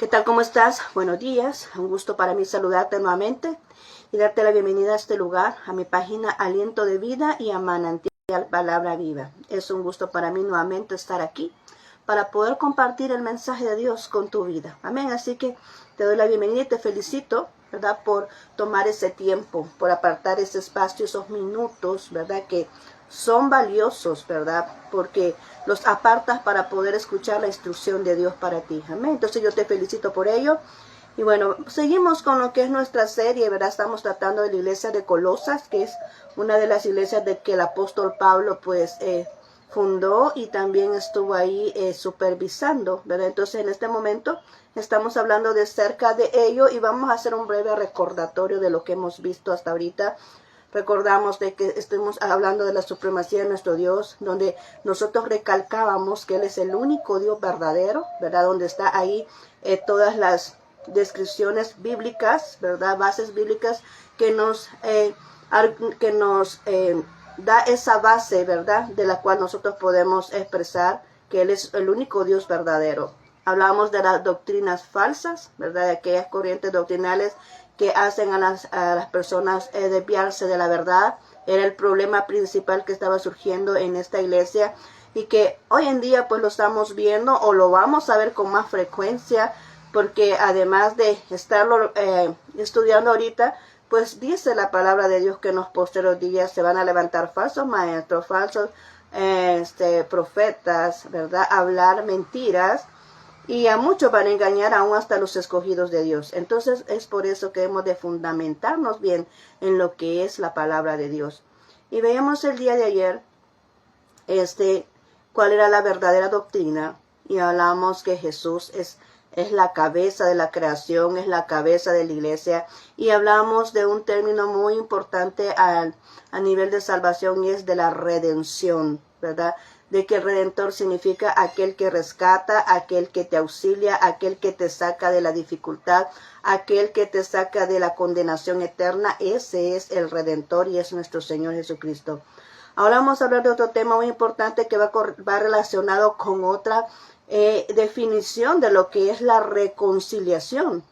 ¿Qué tal? ¿Cómo estás? Buenos días. Un gusto para mí saludarte nuevamente y darte la bienvenida a este lugar, a mi página Aliento de Vida y a Manantial Palabra Viva. Es un gusto para mí nuevamente estar aquí para poder compartir el mensaje de Dios con tu vida. Amén. Así que te doy la bienvenida y te felicito, ¿verdad? Por tomar ese tiempo, por apartar ese espacio, esos minutos, ¿verdad? Que son valiosos, ¿verdad? Porque los apartas para poder escuchar la instrucción de Dios para ti. Amén. Entonces yo te felicito por ello. Y bueno, seguimos con lo que es nuestra serie, ¿verdad? Estamos tratando de la iglesia de Colosas, que es una de las iglesias de que el apóstol Pablo, pues, fundó y también estuvo ahí supervisando, ¿verdad? Entonces, en este momento estamos hablando de cerca de ello y vamos a hacer un breve recordatorio de lo que hemos visto hasta ahorita. Recordamos de que estamos hablando de la supremacía de nuestro Dios, donde nosotros recalcábamos que Él es el único Dios verdadero, ¿verdad? Donde está ahí todas las descripciones bíblicas, ¿verdad? Bases bíblicas que nos da esa base, ¿verdad? De la cual nosotros podemos expresar que Él es el único Dios verdadero. Hablamos de las doctrinas falsas, ¿verdad? De aquellas corrientes doctrinales que hacen a las personas desviarse de la verdad. Era el problema principal que estaba surgiendo en esta iglesia y que hoy en día pues lo estamos viendo o lo vamos a ver con más frecuencia, porque además de estarlo estudiando ahorita, pues dice la palabra de Dios que en los posteriores días se van a levantar falsos maestros, falsos profetas, ¿verdad? Hablar mentiras. Y a muchos van a engañar aún hasta los escogidos de Dios. Entonces es por eso que hemos de fundamentarnos bien en lo que es la palabra de Dios. Y veíamos el día de ayer cuál era la verdadera doctrina. Y hablamos que Jesús es la cabeza de la creación, es la cabeza de la iglesia. Y hablamos de un término muy importante a nivel de salvación y es de la redención, ¿verdad? De que el redentor significa aquel que rescata, aquel que te auxilia, aquel que te saca de la dificultad, aquel que te saca de la condenación eterna. Ese es el redentor y es nuestro Señor Jesucristo. Ahora vamos a hablar de otro tema muy importante que va relacionado con otra definición de lo que es la reconciliación.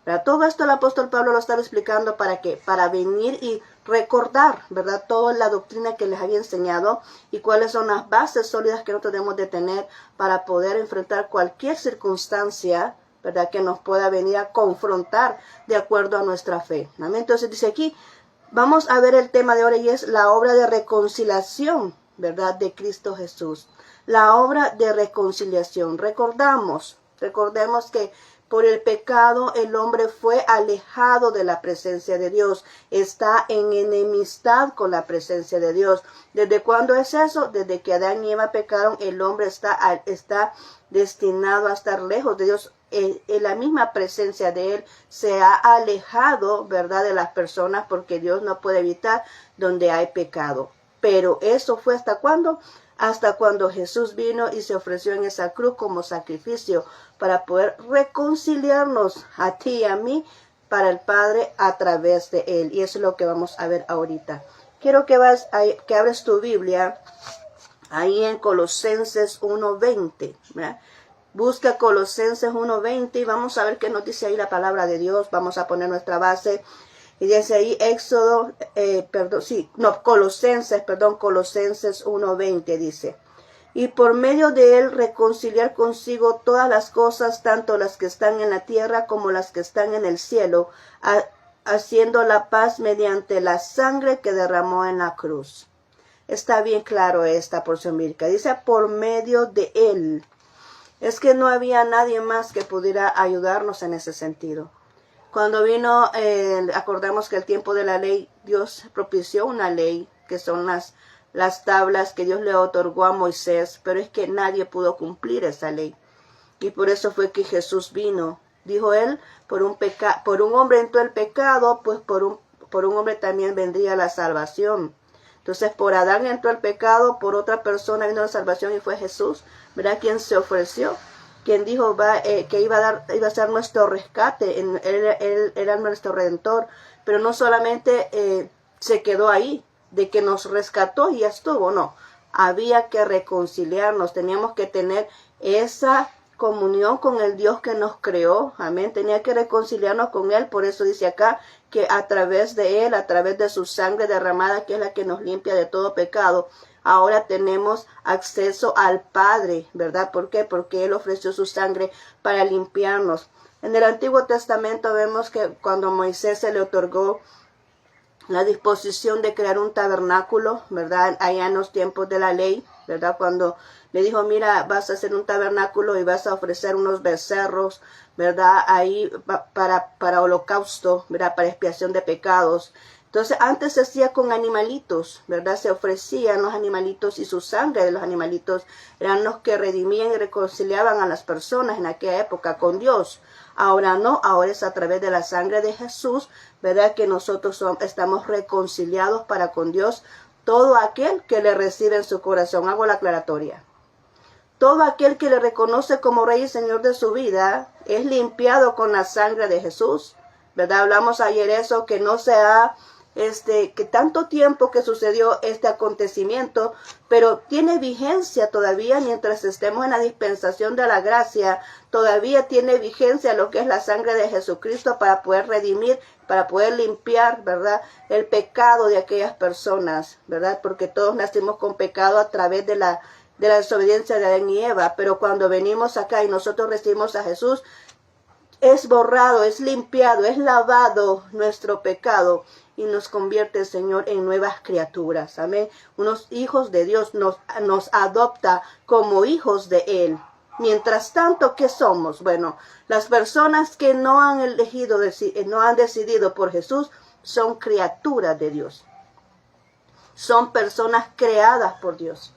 ¿Verdad? Todo esto el apóstol Pablo lo estaba explicando para qué, para venir y recordar, ¿verdad? Toda la doctrina que les había enseñado y cuáles son las bases sólidas que nosotros debemos de tener para poder enfrentar cualquier circunstancia, ¿verdad? Que nos pueda venir a confrontar de acuerdo a nuestra fe. ¿Amén? Entonces dice aquí, vamos a ver el tema de ahora y es la obra de reconciliación, ¿verdad? De Cristo Jesús. La obra de reconciliación. Recordemos que por el pecado el hombre fue alejado de la presencia de Dios. Está en enemistad con la presencia de Dios. ¿Desde cuándo es eso? Desde que Adán y Eva pecaron, el hombre está destinado a estar lejos de Dios. En la misma presencia de Él se ha alejado, ¿verdad?, de las personas, porque Dios no puede evitar donde hay pecado. Pero eso fue ¿hasta cuándo? Hasta cuando Jesús vino y se ofreció en esa cruz como sacrificio para poder reconciliarnos a ti y a mí para el Padre a través de Él. Y eso es lo que vamos a ver ahorita. Quiero que abres tu Biblia ahí en Colosenses 1:20, ¿verdad? Busca Colosenses 1:20 y vamos a ver qué nos dice ahí la palabra de Dios. Vamos a poner nuestra base. Y dice ahí Colosenses 1:20 dice. Y por medio de él reconciliar consigo todas las cosas, tanto las que están en la tierra como las que están en el cielo, haciendo la paz mediante la sangre que derramó en la cruz. Está bien claro esta porción bíblica. Dice por medio de él. Es que no había nadie más que pudiera ayudarnos en ese sentido. Cuando vino, acordamos que el tiempo de la ley, Dios propició una ley, que son las tablas que Dios le otorgó a Moisés, pero es que nadie pudo cumplir esa ley. Y por eso fue que Jesús vino. Dijo él, por un hombre entró el pecado, pues por un hombre también vendría la salvación. Entonces por Adán entró el pecado, por otra persona vino la salvación y fue Jesús, ¿verdad? Quien se ofreció. Quien dijo que iba a ser nuestro rescate, él era nuestro redentor, pero no solamente se quedó ahí, de que nos rescató y ya estuvo, no, había que reconciliarnos, teníamos que tener esa comunión con el Dios que nos creó, amén, tenía que reconciliarnos con Él, por eso dice acá que a través de Él, a través de su sangre derramada, que es la que nos limpia de todo pecado, ahora tenemos acceso al Padre, ¿verdad? ¿Por qué? Porque Él ofreció su sangre para limpiarnos. En el Antiguo Testamento vemos que cuando Moisés se le otorgó la disposición de crear un tabernáculo, ¿verdad? Allá en los tiempos de la ley, ¿verdad? Cuando le dijo, mira, vas a hacer un tabernáculo y vas a ofrecer unos becerros, ¿verdad? Ahí para holocausto, ¿verdad? Para expiación de pecados. Entonces, antes se hacía con animalitos, ¿verdad? Se ofrecían los animalitos y su sangre de los animalitos eran los que redimían y reconciliaban a las personas en aquella época con Dios. Ahora no, ahora es a través de la sangre de Jesús, ¿verdad? Que nosotros estamos reconciliados para con Dios. Todo aquel que le recibe en su corazón, hago la aclaratoria. Todo aquel que le reconoce como Rey y Señor de su vida es limpiado con la sangre de Jesús, ¿verdad? Hablamos ayer eso, que no se ha que tanto tiempo que sucedió este acontecimiento, pero tiene vigencia todavía mientras estemos en la dispensación de la gracia, todavía tiene vigencia lo que es la sangre de Jesucristo para poder redimir, para poder limpiar, ¿verdad? El pecado de aquellas personas, ¿verdad? Porque todos nacimos con pecado a través de la desobediencia de Adán y Eva, pero cuando venimos acá y nosotros recibimos a Jesús, es borrado, es limpiado, es lavado nuestro pecado y nos convierte el Señor en nuevas criaturas. Amén. Unos hijos de Dios nos adopta como hijos de Él. Mientras tanto, ¿qué somos? Bueno, las personas que no han elegido, no han decidido por Jesús, son criaturas de Dios. Son personas creadas por Dios.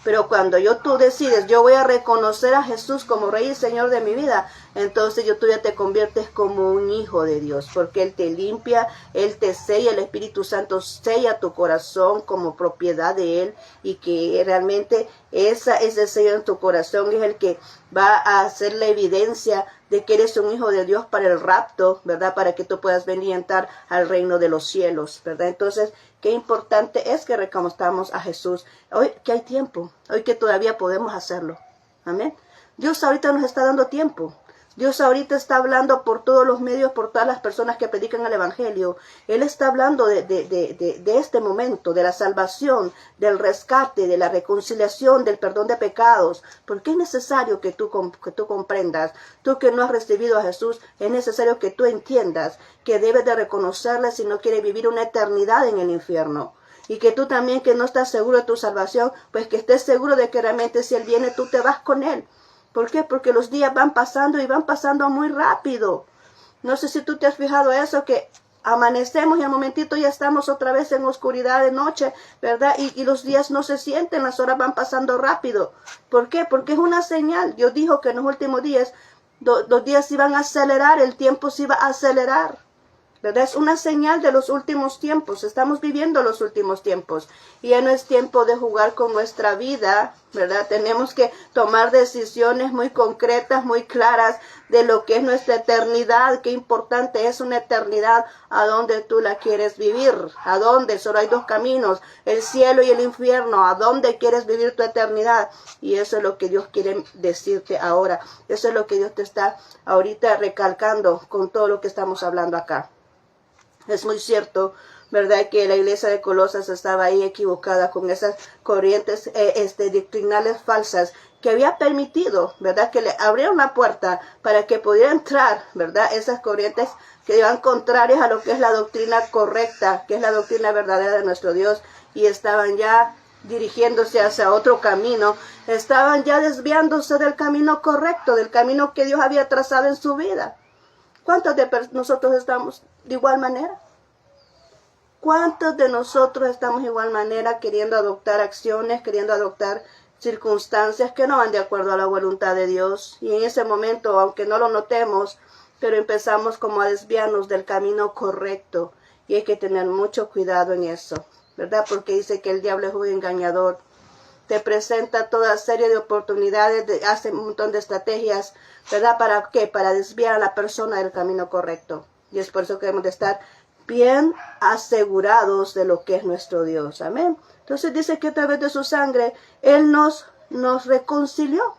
Pero cuando tú decides, yo voy a reconocer a Jesús como Rey y Señor de mi vida, entonces tú ya te conviertes como un hijo de Dios, porque Él te limpia, Él te sella, el Espíritu Santo sella tu corazón como propiedad de Él, y que realmente ese sello en tu corazón es el que va a hacer la evidencia de que eres un hijo de Dios para el rapto, ¿verdad? Para que tú puedas venir y entrar al reino de los cielos, ¿verdad? Entonces, qué importante es que reconozcamos a Jesús. Hoy que hay tiempo, hoy que todavía podemos hacerlo. Amén. Dios ahorita nos está dando tiempo. Dios ahorita está hablando por todos los medios, por todas las personas que predican el Evangelio. Él está hablando de este momento, de la salvación, del rescate, de la reconciliación, del perdón de pecados. Porque es necesario que tú comprendas, tú que no has recibido a Jesús, es necesario que tú entiendas que debes de reconocerle si no quieres vivir una eternidad en el infierno. Y que tú también, que no estás seguro de tu salvación, pues que estés seguro de que realmente si Él viene, tú te vas con Él. ¿Por qué? Porque los días van pasando y van pasando muy rápido. No sé si tú te has fijado eso, que amanecemos y al momentito ya estamos otra vez en oscuridad de noche, ¿verdad? Y los días no se sienten, las horas van pasando rápido. ¿Por qué? Porque es una señal. Dios dijo que en los últimos días, los días se iban a acelerar, el tiempo se iba a acelerar. ¿Verdad? Es una señal de los últimos tiempos. Estamos viviendo los últimos tiempos. Y ya no es tiempo de jugar con nuestra vida, ¿verdad? Tenemos que tomar decisiones muy concretas, muy claras de lo que es nuestra eternidad. Qué importante es una eternidad. ¿A dónde tú la quieres vivir? ¿A dónde? Solo hay dos caminos, el cielo y el infierno. ¿A dónde quieres vivir tu eternidad? Y eso es lo que Dios quiere decirte ahora. Eso es lo que Dios te está ahorita recalcando con todo lo que estamos hablando acá. Es muy cierto, ¿verdad?, que la iglesia de Colosas estaba ahí equivocada con esas corrientes doctrinales falsas que había permitido, ¿verdad?, que le abrieron la puerta para que pudiera entrar, ¿verdad?, esas corrientes que iban contrarias a lo que es la doctrina correcta, que es la doctrina verdadera de nuestro Dios, y estaban ya dirigiéndose hacia otro camino, estaban ya desviándose del camino correcto, del camino que Dios había trazado en su vida. ¿Cuántos de nosotros estamos de igual manera? ¿Cuántos de nosotros estamos de igual manera queriendo adoptar acciones, queriendo adoptar circunstancias que no van de acuerdo a la voluntad de Dios? Y en ese momento, aunque no lo notemos, pero empezamos como a desviarnos del camino correcto. Y hay que tener mucho cuidado en eso, ¿verdad? Porque dice que el diablo es muy engañador. Te presenta toda serie de oportunidades, hace un montón de estrategias, ¿verdad? ¿Para qué? Para desviar a la persona del camino correcto. Y es por eso que debemos de estar bien asegurados de lo que es nuestro Dios. Amén. Entonces dice que a través de su sangre Él nos reconcilió.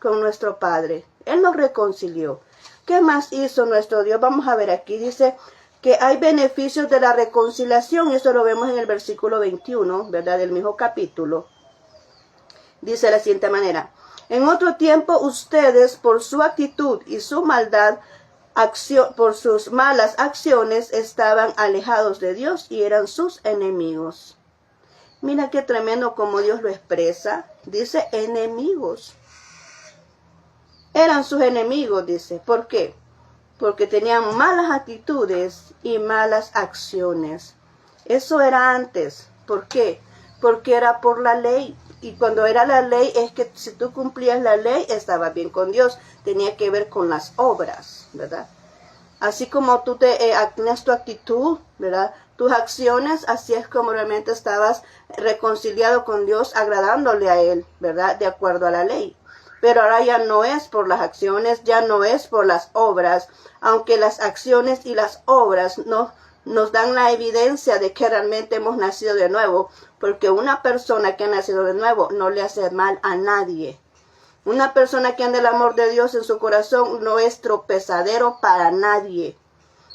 con nuestro Padre. Él nos reconcilió. ¿Qué más hizo nuestro Dios? Vamos a ver aquí. Dice que hay beneficios de la reconciliación. Y eso lo vemos en el versículo 21, ¿verdad? Del mismo capítulo. Dice de la siguiente manera. En otro tiempo ustedes, por su actitud y su maldad, por sus malas acciones, estaban alejados de Dios y eran sus enemigos. Mira qué tremendo como Dios lo expresa. Dice enemigos. Eran sus enemigos, dice. ¿Por qué? Porque tenían malas actitudes y malas acciones. Eso era antes. ¿Por qué? Porque era por la ley. Y cuando era la ley, es que si tú cumplías la ley, estabas bien con Dios. Tenía que ver con las obras, ¿verdad? Así como tú tenías tu actitud, ¿verdad? Tus acciones, así es como realmente estabas reconciliado con Dios, agradándole a Él, ¿verdad? De acuerdo a la ley. Pero ahora ya no es por las acciones, ya no es por las obras, aunque las acciones y las obras nos dan la evidencia de que realmente hemos nacido de nuevo, porque una persona que ha nacido de nuevo no le hace mal a nadie. Una persona que anda el amor de Dios en su corazón no es tropezadero para nadie.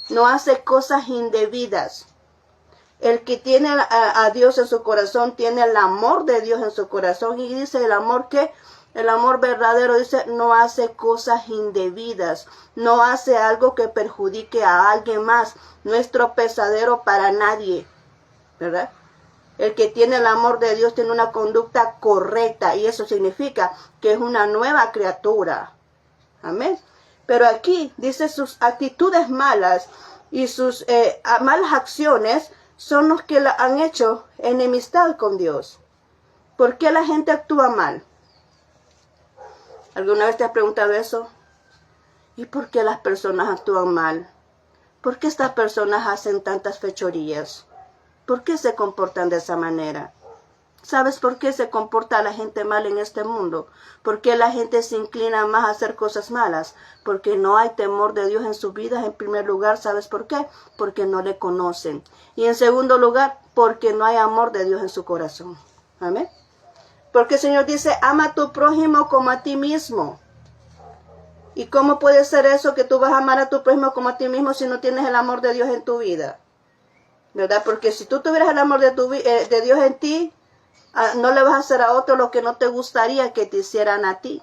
No hace cosas indebidas. El que tiene a Dios en su corazón tiene el amor de Dios en su corazón. Y dice el amor que, el amor verdadero, dice, no hace cosas indebidas. No hace algo que perjudique a alguien más. No es tropezadero para nadie, ¿verdad? El que tiene el amor de Dios tiene una conducta correcta y eso significa que es una nueva criatura. Amén. Pero aquí dice sus actitudes malas y sus malas acciones son los que han hecho enemistad con Dios. ¿Por qué la gente actúa mal? ¿Alguna vez te has preguntado eso? ¿Y por qué las personas actúan mal? ¿Por qué estas personas hacen tantas fechorías? ¿Por qué se comportan de esa manera? ¿Sabes por qué se comporta la gente mal en este mundo? ¿Por qué la gente se inclina más a hacer cosas malas? Porque no hay temor de Dios en sus vidas. En primer lugar, ¿sabes por qué? Porque no le conocen. Y en segundo lugar, porque no hay amor de Dios en su corazón. Amén. Porque el Señor dice, ama a tu prójimo como a ti mismo. ¿Y cómo puede ser eso que tú vas a amar a tu prójimo como a ti mismo si no tienes el amor de Dios en tu vida? ¿Verdad? Porque si tú tuvieras el amor de Dios en ti, no le vas a hacer a otro lo que no te gustaría que te hicieran a ti.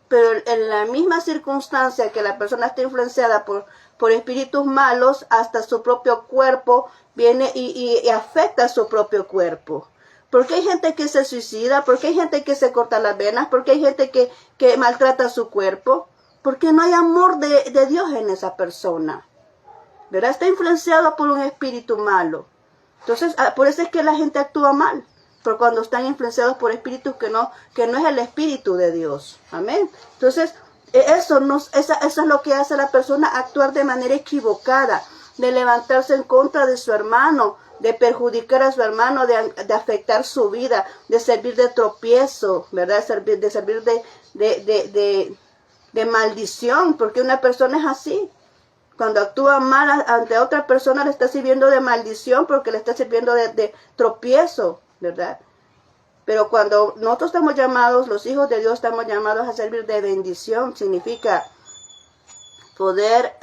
Pero en la misma circunstancia que la persona está influenciada por espíritus malos, hasta su propio cuerpo viene y afecta a su propio cuerpo. Porque hay gente que se suicida, porque hay gente que se corta las venas, porque hay gente que maltrata su cuerpo, porque no hay amor de Dios en esa persona. ¿Verdad? Está influenciado por un espíritu malo. Entonces, por eso es que la gente actúa mal. Pero cuando están influenciados por espíritus que no es el espíritu de Dios. Amén. Entonces, eso es lo que hace a la persona actuar de manera equivocada, de levantarse en contra de su hermano, de perjudicar a su hermano, de afectar su vida, de servir de tropiezo, ¿verdad? De servir de maldición, porque una persona es así. Cuando actúa mal ante otra persona le está sirviendo de maldición porque le está sirviendo de tropiezo, ¿verdad? Pero cuando nosotros estamos llamados, los hijos de Dios estamos llamados a servir de bendición, significa poder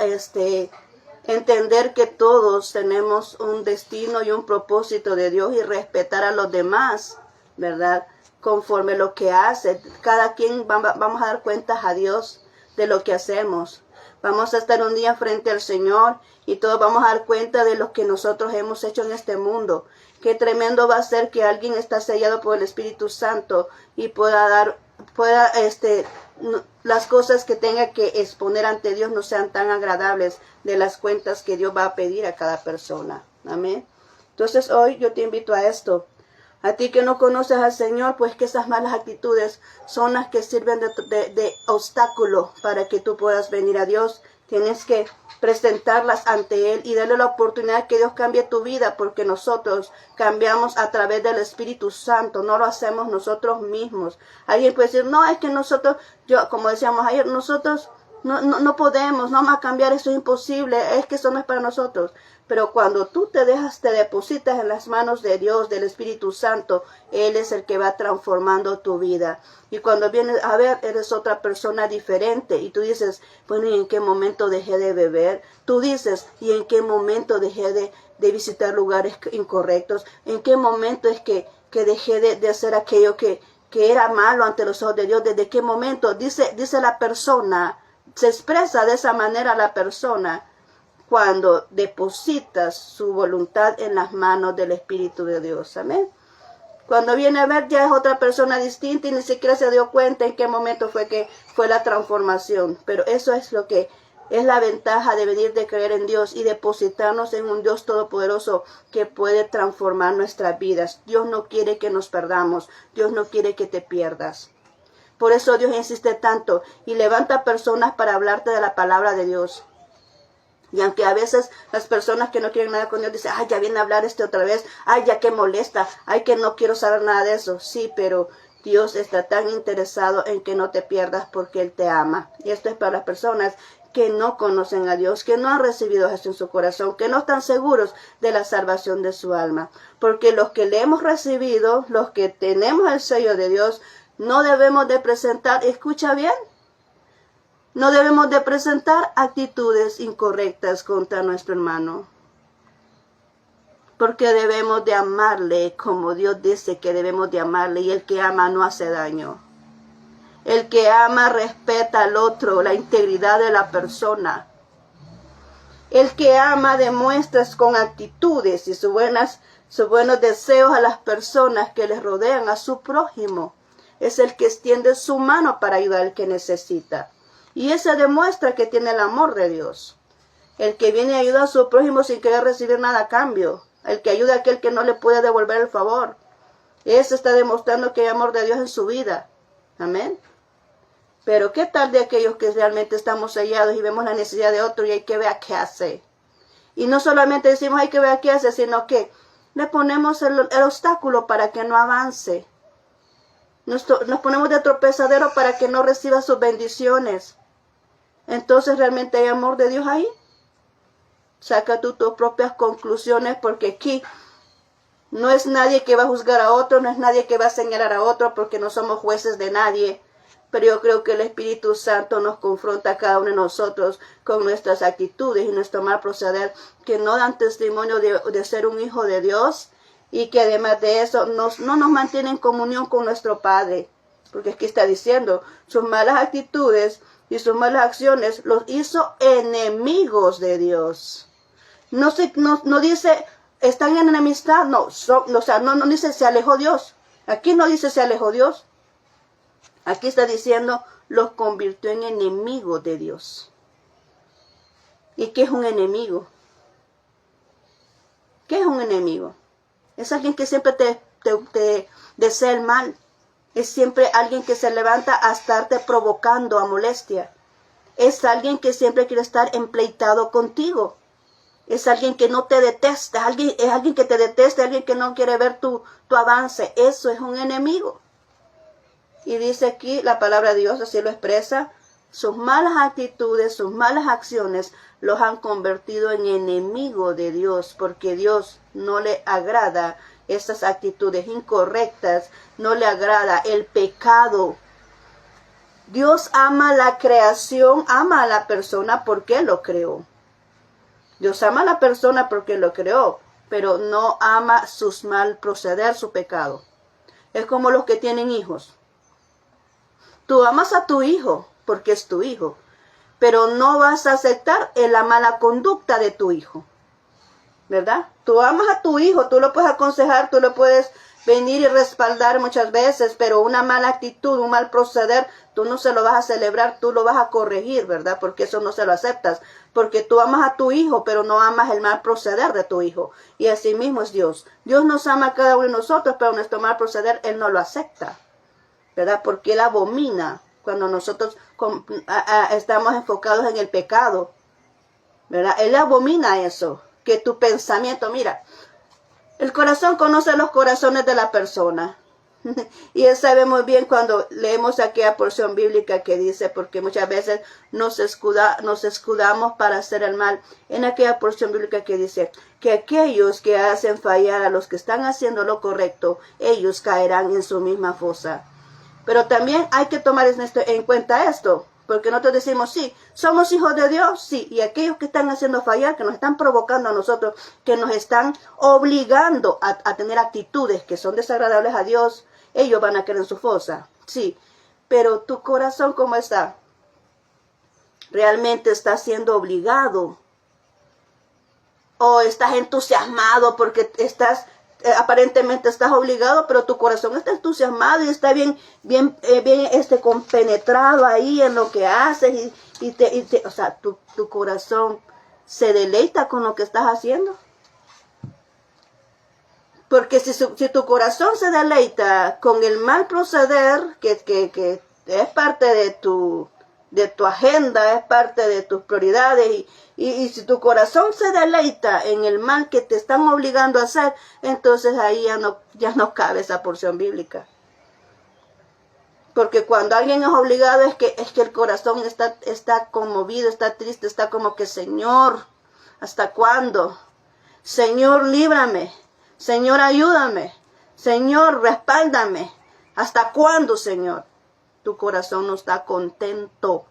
entender que todos tenemos un destino y un propósito de Dios y respetar a los demás, ¿verdad? Conforme lo que hace. Cada quien vamos a dar cuentas a Dios de lo que hacemos. Vamos a estar un día frente al Señor y todos vamos a dar cuenta de lo que nosotros hemos hecho en este mundo. Qué tremendo va a ser que alguien está sellado por el Espíritu Santo y pueda las cosas que tenga que exponer ante Dios no sean tan agradables de las cuentas que Dios va a pedir a cada persona. Amén. Entonces hoy yo te invito a esto. A ti que no conoces al Señor, pues que esas malas actitudes son las que sirven de obstáculo para que tú puedas venir a Dios. Tienes que presentarlas ante Él y darle la oportunidad que Dios cambie tu vida, porque nosotros cambiamos a través del Espíritu Santo, no lo hacemos nosotros mismos. Alguien puede decir, no, es que nosotros, como decíamos ayer, nosotros no podemos, no vamos a cambiar, eso es imposible, es que eso no es para nosotros. Pero cuando tú te depositas en las manos de Dios, del Espíritu Santo, Él es el que va transformando tu vida. Y cuando vienes a ver, eres otra persona diferente. Y tú dices, bueno, ¿y en qué momento dejé de beber? Tú dices, ¿y en qué momento dejé de visitar lugares incorrectos? ¿En qué momento es que dejé de hacer aquello que era malo ante los ojos de Dios? ¿Desde qué momento? Dice la persona, se expresa de esa manera la persona cuando depositas su voluntad en las manos del Espíritu de Dios. Amén. Cuando viene a ver, ya es otra persona distinta y ni siquiera se dio cuenta en qué momento fue la transformación. Pero eso es lo que es la ventaja de venir de creer en Dios y depositarnos en un Dios todopoderoso que puede transformar nuestras vidas. Dios no quiere que nos perdamos. Dios no quiere que te pierdas. Por eso Dios insiste tanto y levanta personas para hablarte de la palabra de Dios. Y aunque a veces las personas que no quieren nada con Dios dicen, ay, ya viene a hablar otra vez, ay, ya que molesta, ay, que no quiero saber nada de eso. Sí, pero Dios está tan interesado en que no te pierdas porque Él te ama. Y esto es para las personas que no conocen a Dios, que no han recibido a Jesús en su corazón, que no están seguros de la salvación de su alma. Porque los que le hemos recibido, los que tenemos el sello de Dios, no debemos de presentar, escucha bien, no debemos de presentar actitudes incorrectas contra nuestro hermano. Porque debemos de amarle como Dios dice que debemos de amarle. Y el que ama no hace daño. El que ama respeta al otro, la integridad de la persona. El que ama demuestra con actitudes y sus buenos deseos a las personas que les rodean, a su prójimo. Es el que extiende su mano para ayudar al que necesita. Y ese demuestra que tiene el amor de Dios. El que viene a ayudar a su prójimo sin querer recibir nada a cambio. El que ayuda a aquel que no le puede devolver el favor. Ese está demostrando que hay amor de Dios en su vida. Amén. Pero ¿qué tal de aquellos que realmente estamos sellados y vemos la necesidad de otro y hay que ver qué hace? Y no solamente decimos hay que ver qué hace, sino que le ponemos el obstáculo para que no avance. Nos ponemos de tropezadero para que no reciba sus bendiciones. Entonces, ¿realmente hay amor de Dios ahí? Saca tú tus propias conclusiones, porque aquí no es nadie que va a juzgar a otro, no es nadie que va a señalar a otro, porque no somos jueces de nadie. Pero yo creo que el Espíritu Santo nos confronta a cada uno de nosotros con nuestras actitudes y nuestro mal proceder, que no dan testimonio de ser un hijo de Dios, y que además de eso no nos mantiene en comunión con nuestro Padre. Porque aquí está diciendo, sus malas actitudes y sus malas acciones los hizo enemigos de Dios. No dice, están en enemistad, no dice se alejó Dios. Aquí no dice se alejó Dios. Aquí está diciendo, los convirtió en enemigos de Dios. ¿Y qué es un enemigo? ¿Qué es un enemigo? Es alguien que siempre te desea el mal. Es siempre alguien que se levanta a estarte provocando a molestia. Es alguien que siempre quiere estar empleitado contigo. Es alguien que no te detesta. Es alguien que te detesta, alguien que no quiere ver tu avance. Eso es un enemigo. Y dice aquí la palabra de Dios, así lo expresa. Sus malas actitudes, sus malas acciones los han convertido en enemigos de Dios, porque Dios no le agrada esas actitudes incorrectas, no le agrada el pecado. Dios ama la creación, ama a la persona porque lo creó. Dios ama a la persona porque lo creó, pero no ama sus mal proceder, su pecado. Es como los que tienen hijos. Tú amas a tu hijo porque es tu hijo, pero no vas a aceptar la mala conducta de tu hijo, ¿verdad? Tú amas a tu hijo, tú lo puedes aconsejar, tú lo puedes venir y respaldar muchas veces, pero una mala actitud, un mal proceder, tú no se lo vas a celebrar, tú lo vas a corregir, ¿verdad? Porque eso no se lo aceptas, porque tú amas a tu hijo, pero no amas el mal proceder de tu hijo. Y así mismo es Dios. Dios nos ama a cada uno de nosotros, pero nuestro mal proceder, Él no lo acepta, ¿verdad? Porque Él abomina cuando nosotros estamos enfocados en el pecado, ¿verdad? Él abomina eso, que tu pensamiento, mira, el corazón conoce los corazones de la persona, Y él sabe muy bien cuando leemos aquella porción bíblica que dice, porque muchas veces nos escudamos para hacer el mal, en aquella porción bíblica que dice que aquellos que hacen fallar a los que están haciendo lo correcto, ellos caerán en su misma fosa. Pero también hay que tomar en cuenta esto, porque nosotros decimos, sí, somos hijos de Dios, sí, y aquellos que están haciendo fallar, que nos están provocando a nosotros, que nos están obligando a tener actitudes que son desagradables a Dios, ellos van a caer en su fosa, sí. Pero tu corazón, ¿cómo está? ¿Realmente estás siendo obligado? ¿O estás entusiasmado porque aparentemente estás obligado, pero tu corazón está entusiasmado y está bien compenetrado ahí en lo que haces o sea, tu corazón se deleita con lo que estás haciendo? Porque si tu corazón se deleita con el mal proceder, que es parte de tu agenda, es parte de tus prioridades, y si tu corazón se deleita en el mal que te están obligando a hacer, entonces ahí ya no cabe esa porción bíblica. Porque cuando alguien es obligado es que el corazón está conmovido, está triste, está como que, Señor, ¿hasta cuándo? Señor, líbrame. Señor, ayúdame. Señor, respáldame. ¿Hasta cuándo, Señor? Tu corazón no está contento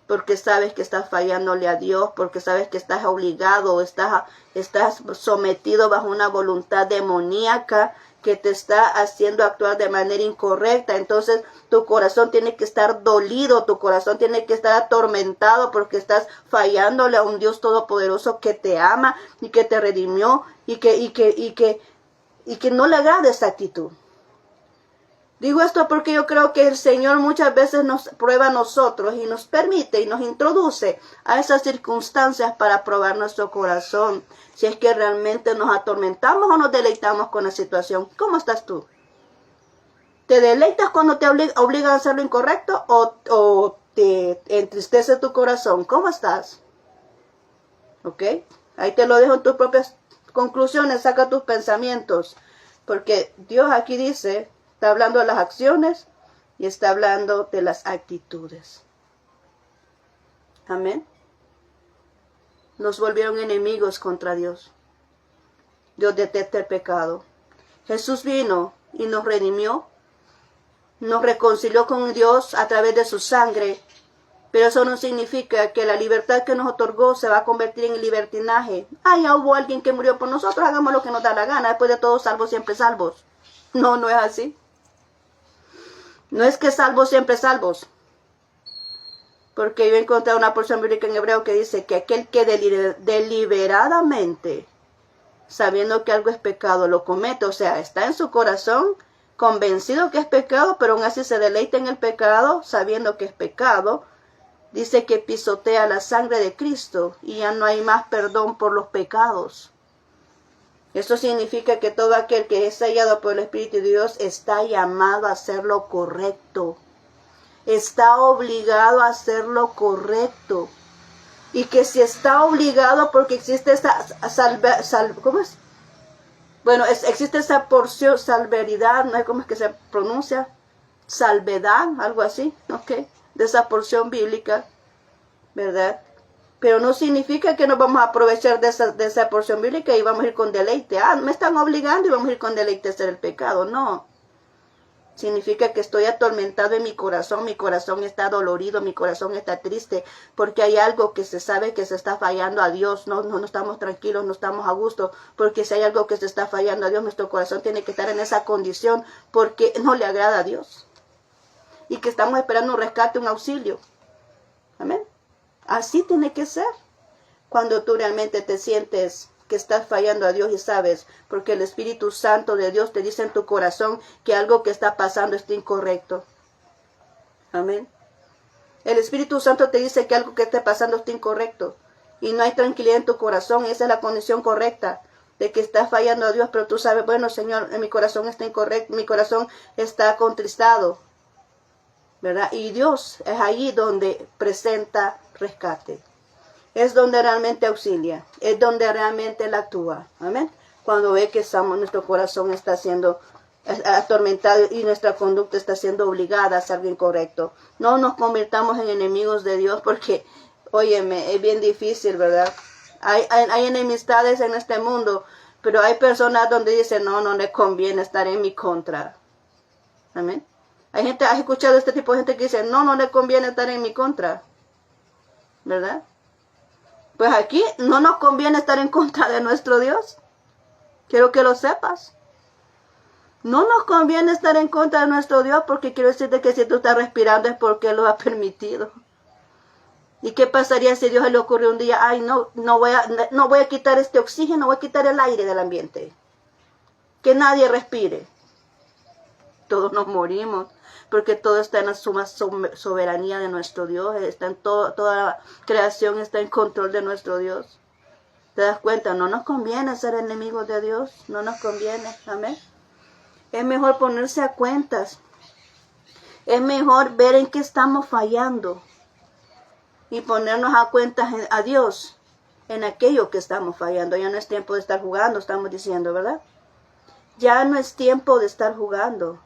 porque sabes que estás fallándole a Dios, porque sabes que estás obligado, estás sometido bajo una voluntad demoníaca que te está haciendo actuar de manera incorrecta. Entonces tu corazón tiene que estar dolido, tu corazón tiene que estar atormentado porque estás fallándole a un Dios todopoderoso que te ama y que te redimió y que no le agrada esa actitud. Digo esto porque yo creo que el Señor muchas veces nos prueba a nosotros y nos permite y nos introduce a esas circunstancias para probar nuestro corazón. Si es que realmente nos atormentamos o nos deleitamos con la situación. ¿Cómo estás tú? ¿Te deleitas cuando te obligan a hacer lo incorrecto o te entristece tu corazón? ¿Cómo estás? ¿Ok? Ahí te lo dejo en tus propias conclusiones, saca tus pensamientos. Porque Dios aquí dice... Está hablando de las acciones y está hablando de las actitudes. Amén. Nos volvieron enemigos contra Dios. Dios detesta el pecado. Jesús vino y nos redimió. Nos reconcilió con Dios a través de su sangre. Pero eso no significa que la libertad que nos otorgó se va a convertir en libertinaje. Ya hubo alguien que murió por nosotros, hagamos lo que nos da la gana. Después de todo, salvos siempre salvos. No, no es así. No es que salvos siempre salvos. Porque yo he encontrado una porción bíblica en hebreo que dice que aquel que deliberadamente, sabiendo que algo es pecado, lo comete, o sea, está en su corazón convencido que es pecado, pero aún así se deleita en el pecado, sabiendo que es pecado, dice que pisotea la sangre de Cristo y ya no hay más perdón por los pecados. Eso significa que todo aquel que es sellado por el Espíritu de Dios está llamado a hacer lo correcto. Está obligado a hacer lo correcto. Y que si está obligado porque existe esa ¿cómo es? Bueno, existe esa porción, salveridad, no sé cómo es que se pronuncia, salvedad, algo así, ¿ok? De esa porción bíblica, ¿verdad? Pero no significa que nos vamos a aprovechar de esa porción bíblica y vamos a ir con deleite. Me están obligando y vamos a ir con deleite a hacer el pecado. No. Significa que estoy atormentado en mi corazón está dolorido, mi corazón está triste, porque hay algo que se sabe que se está fallando a Dios. No estamos tranquilos, no estamos a gusto, porque si hay algo que se está fallando a Dios, nuestro corazón tiene que estar en esa condición porque no le agrada a Dios. Y que estamos esperando un rescate, un auxilio. Amén. Así tiene que ser. Cuando tú realmente te sientes que estás fallando a Dios y sabes, porque el Espíritu Santo de Dios te dice en tu corazón que algo que está pasando está incorrecto. Amén. El Espíritu Santo te dice que algo que está pasando está incorrecto. Y no hay tranquilidad en tu corazón. Esa es la condición correcta de que estás fallando a Dios. Pero tú sabes, bueno, Señor, mi corazón está incorrecto, mi corazón está contristado, ¿verdad? Y Dios es allí donde presenta rescate. Es donde realmente auxilia. Es donde realmente Él actúa. Amén. Cuando ve que nuestro corazón está siendo atormentado y nuestra conducta está siendo obligada a hacer algo incorrecto. No nos convirtamos en enemigos de Dios porque, óyeme, es bien difícil, ¿verdad? Hay enemistades en este mundo, pero hay personas donde dicen, no le conviene estar en mi contra. Amén. Hay gente, ¿has escuchado este tipo de gente que dice, no le conviene estar en mi contra? ¿Verdad? Pues aquí no nos conviene estar en contra de nuestro Dios. Quiero que lo sepas. No nos conviene estar en contra de nuestro Dios porque quiero decirte que si tú estás respirando es porque Él lo ha permitido. ¿Y qué pasaría si a Dios le ocurre un día, ay, no voy a quitar este oxígeno, voy a quitar el aire del ambiente? Que nadie respire. Todos nos morimos porque todo está en la suma soberanía de nuestro Dios. Está en toda la creación está en control de nuestro Dios. ¿Te das cuenta? No nos conviene ser enemigos de Dios. No nos conviene. Amén. Es mejor ponerse a cuentas. Es mejor ver en qué estamos fallando. Y ponernos a cuentas a Dios en aquello que estamos fallando. Ya no es tiempo de estar jugando, estamos diciendo, ¿verdad? Ya no es tiempo de estar jugando.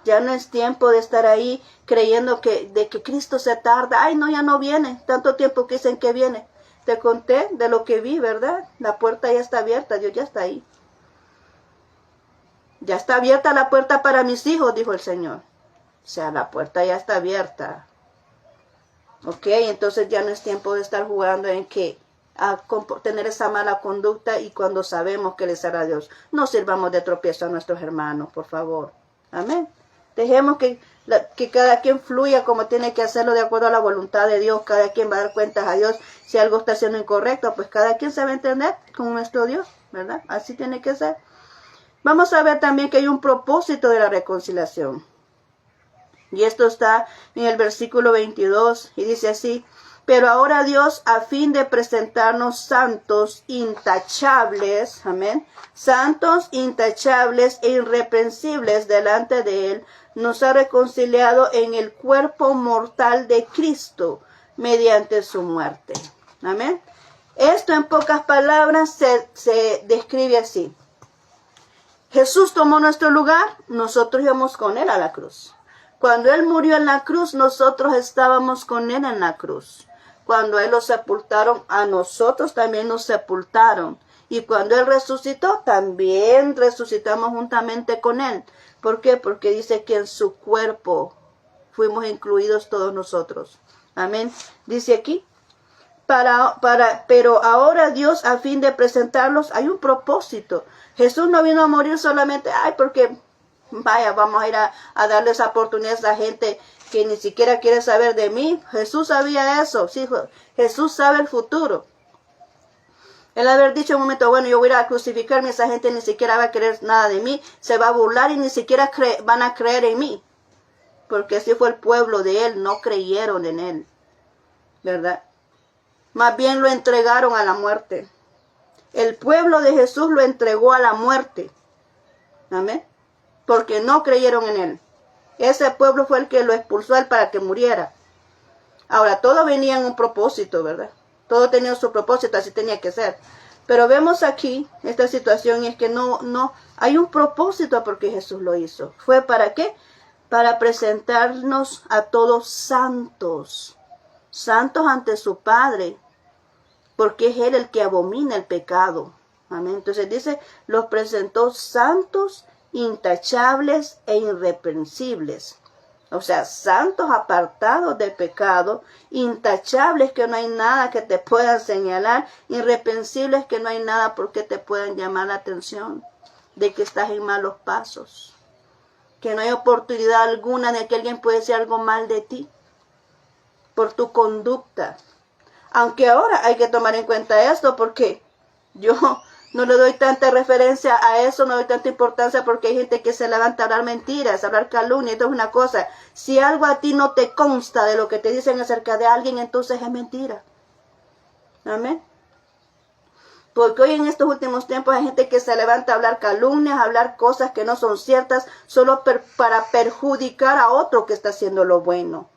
Ya no es tiempo de estar ahí creyendo de que Cristo se tarda. Ay, no, ya no viene. Tanto tiempo que dicen que viene. Te conté de lo que vi, ¿verdad? La puerta ya está abierta, Dios ya está ahí. Ya está abierta la puerta para mis hijos, dijo el Señor. O sea, la puerta ya está abierta. Ok, entonces ya no es tiempo de estar jugando en que tener esa mala conducta y cuando sabemos que les hará Dios. No sirvamos de tropiezo a nuestros hermanos, por favor. Amén. Dejemos que cada quien fluya como tiene que hacerlo de acuerdo a la voluntad de Dios. Cada quien va a dar cuentas a Dios. Si algo está siendo incorrecto, pues cada quien se va a entender con nuestro Dios, ¿verdad? Así tiene que ser. Vamos a ver también que hay un propósito de la reconciliación. Y esto está en el versículo 22 y dice así: pero ahora Dios, a fin de presentarnos santos, intachables, amén, santos, intachables e irreprensibles delante de Él, nos ha reconciliado en el cuerpo mortal de Cristo mediante su muerte. Amén. Esto en pocas palabras se describe así. Jesús tomó nuestro lugar, nosotros íbamos con Él a la cruz. Cuando Él murió en la cruz, nosotros estábamos con Él en la cruz. Cuando Él lo sepultaron, a nosotros también nos sepultaron. Y cuando Él resucitó, también resucitamos juntamente con Él. ¿Por qué? Porque dice que en su cuerpo fuimos incluidos todos nosotros. Amén. Dice aquí, pero ahora Dios, a fin de presentarlos, hay un propósito. Jesús no vino a morir solamente, porque vamos a ir a darle esa oportunidad a esa gente que ni siquiera quiere saber de mí. Jesús sabía eso. Sí, Jesús sabe el futuro. Él haber dicho en un momento, bueno, yo voy a ir a crucificarme, esa gente ni siquiera va a querer nada de mí, se va a burlar y ni siquiera van a creer en mí. Porque así fue el pueblo de Él, no creyeron en Él. ¿Verdad? Más bien lo entregaron a la muerte. El pueblo de Jesús lo entregó a la muerte. Amén. Porque no creyeron en Él. Ese pueblo fue el que lo expulsó a Él para que muriera. Ahora, todo venía en un propósito, ¿verdad? Todo tenía su propósito, así tenía que ser. Pero vemos aquí esta situación y es que no hay un propósito porque Jesús lo hizo. ¿Fue para qué? Para presentarnos a todos santos. Santos ante su Padre. Porque es Él el que abomina el pecado. Amén. Entonces dice, los presentó santos, intachables e irreprensibles. O sea, santos apartados del pecado, intachables que no hay nada que te puedan señalar, irreprensibles que no hay nada por qué te puedan llamar la atención de que estás en malos pasos. Que no hay oportunidad alguna de que alguien pueda decir algo mal de ti por tu conducta. Aunque ahora hay que tomar en cuenta esto porque yo no le doy tanta referencia a eso, no le doy tanta importancia porque hay gente que se levanta a hablar mentiras, a hablar calumnia. Esto es una cosa. Si algo a ti no te consta de lo que te dicen acerca de alguien, entonces es mentira. Amén. Porque hoy en estos últimos tiempos hay gente que se levanta a hablar calumnias, a hablar cosas que no son ciertas, solo para perjudicar a otro que está haciendo lo bueno.